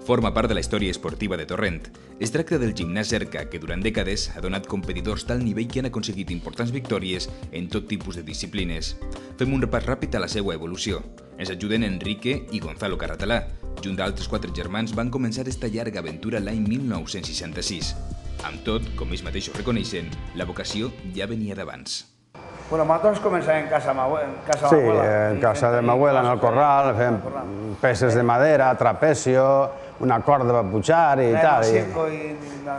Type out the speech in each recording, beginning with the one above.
Forma part de la història esportiva de Torrent. Es tracta del gimnàs Erca, que durant dècades ha donat competidors d'alt nivell que han aconseguit importants victòries en tot tipus de disciplines. Fem un repàs ràpid a la seva evolució. Ens ajuden Enrique i Gonzalo Carratalà. Junt d'altres 4 germans van començar esta llarga aventura l'any 1966. Amb tot, com ells mateixos reconeixen, la vocació ja venia d'abans. Bueno, nosaltres començàvem en casa de ma abuela. Sí, en casa de ma abuela, en el corral, fem peces de madera, trapecio, una corda per pujar i tal.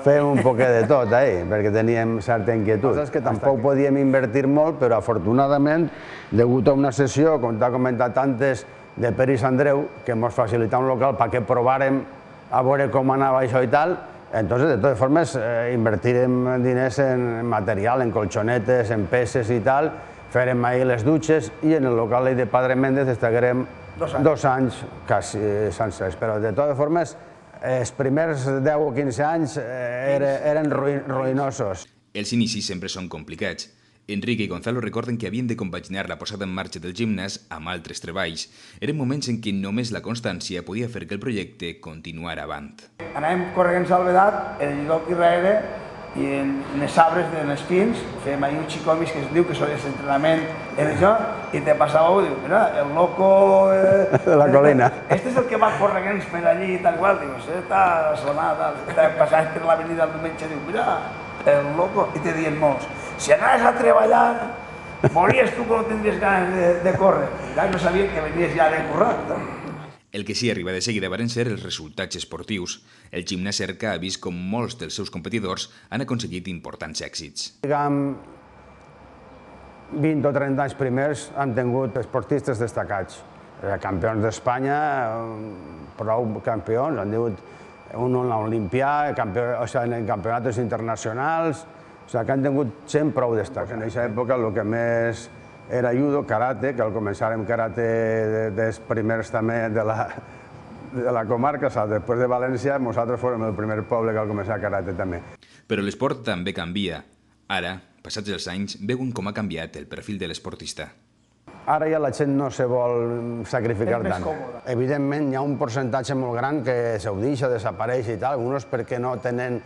Fem un poquet de tot, perquè teníem certa inquietud. És que tampoc podíem invertir molt, però afortunadament, degut a una sessió, com t'ha comentat antes, de Pere i Andreu, que ens facilità un local perquè provàrem a veure com anava això i tal. Entonces, de totes formes, invertirem diners en material, en colchonetes, en peces i tal, farem ahí les dutxes i en el local de Padre Méndez estaguerem 2 anys quasi sencers. Però, de totes formes, els primers 10 o 15 anys eren ruïnosos. Els inicis sempre són complicats. Enrique i Gonzalo recorden que havien de compaginar la posada en marxa del gimnàs amb altres treballs. Eren moments en què només la constància podia fer que el projecte continuara avant. Anàvem corregant salvedat, en el lloc darrere i en les arbres de les pins, fèiem ahí un xicomis que es diu que és l'entrenament en això, i te passava i diu, mira, el loco... De la colina. Este és el que va corregant per allí i tal qual, diu, això està sonat, passaves per l'avenida el diumenge, diu, mira, el loco, i te diuen molts, si anaves a treballar, mories tu que no tindries ganes de córrer. Ja no sabien que venies ja de currar. El que sí arriba de seguida van ser els resultats esportius. El gimnàs Erca ha vist com molts dels seus competidors han aconseguit importants èxits. Diguem, 20 o 30 anys primers han tingut esportistes destacats. Campions d'Espanya, prou campions, han tingut un en l'Olimpià, en campionats internacionals, o sigui que han tingut gent prou destacats. En aquesta època el que més era judo, karate, que al començar amb karate dels primers també de la comarca, després de València, nosaltres fórem el primer poble que al començar karate també. Però l'esport també canvia. Ara, passats els anys, veuen com ha canviat el perfil de l'esportista. Ara ja la gent no se vol sacrificar tant. Evidentment, hi ha un percentatge molt gran que se ho deixa, desapareix i tal, alguns perquè no tenen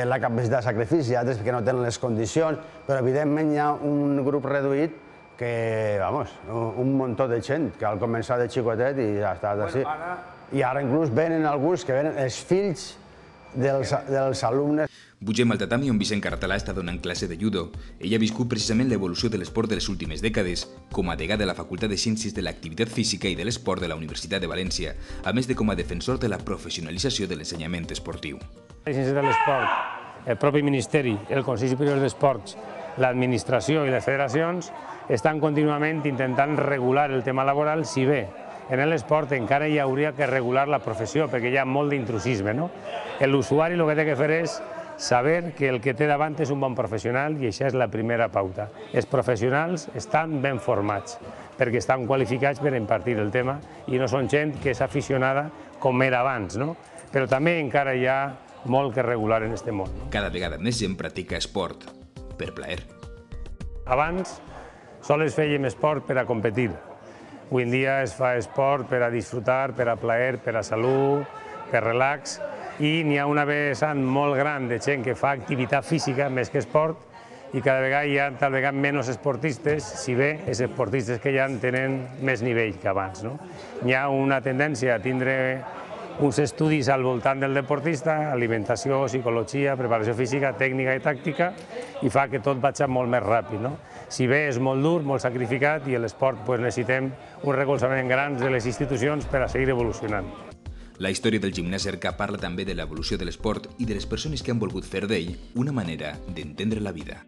la capacitat de sacrifici, altres perquè no tenen les condicions, però evidentment hi ha un grup reduït que, vamos, un muntó de gent que al començar de xicotet i ja està així. I ara inclús venen alguns que venen els fills dels alumnes. Pugem al tatami on Vicent Carratalà està donant classe de judo. Ell ha viscut precisament l'evolució de l'esport de les últimes dècades, com a degà de la Facultat de Ciències de l'Activitat Física i de l'Esport de la Universitat de València, a més de com a defensor de la professionalització de l'ensenyament esportiu. Les ciències de l'esport, el propi Ministeri, el Consell Superior d'Esports, l'administració i les federacions estan contínuament intentant regular el tema laboral, si bé en l'esport encara hi hauria que regular la professió, perquè hi ha molt d'intrusisme. L'usuari el que té que fer és saber que el que té davant és un bon professional i això és la primera pauta. Els professionals estan ben formats perquè estan qualificats per impartir el tema i no són gent que és aficionada com era abans, però també encara hi ha molt que regular en aquest món. Cada vegada més gent practica esport, per plaer. Abans sols fèiem esport per a competir. Avui en dia es fa esport per a disfrutar, per a plaer, per a salut, per relax, i n'hi ha una vessant molt gran de gent que fa activitat física més que esport i cada vegada hi ha tal vegada menys esportistes, si bé els esportistes que hi ha tenen més nivell que abans. Hi ha una tendència a tindre uns estudis al voltant del deportista, alimentació, psicologia, preparació física, tècnica i tàctica, i fa que tot vagi molt més ràpid. Si bé és molt dur, molt sacrificat, i l'esport necessitem un recolzament gran de les institucions per a seguir evolucionant. La història del gimnàs Erca parla també de l'evolució de l'esport i de les persones que han volgut fer d'ell una manera d'entendre la vida.